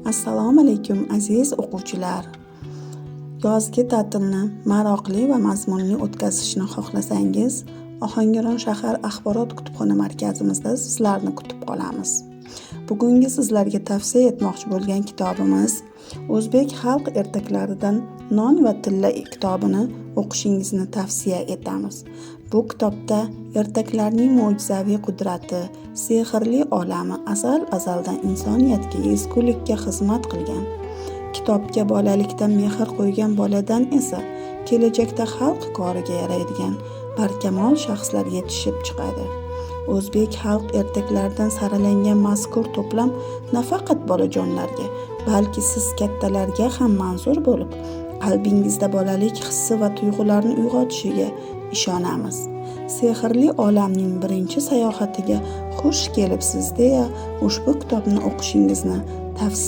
Assalomu alaykum aziz o'quvchilar. Yozgi ta'tilni maroqli va mazmunli o'tkazishni xohlasangiz, Ohangaron shahar axborot kutubxona markazimizda sizlarni kutib qolamiz. Bugungi sizlarga tavsiya etmoqchi bo'lgan kitobimiz O'zbek xalq ertaklaridan Non va tilla kitobini o'qishingizni tavsiya etamiz. Bu kitobda ertaklarning mo'jizaviy qudrati, sehrli olami azaldan insoniyatga, ezgulikka xizmat qilgan. Kitobga bolalikdan mehr qo'ygan boladan esa kelajakda xalq koriga yaraydigan barkamol shaxslar yetishib chiqadi. O'zbek xalq ertaklaridan saralangan mazkur to'plam nafaqat bolajonlarga, balki siz kattalarga ham manzur bo'lib, qalbingizda bolalik hissi va tuyg'ularni uyg'otishiga ishonamiz. Sehrli olamning birinchi sayohatiga xush kelibsiz deya ushbu kitobni o'qishingizni tavsiya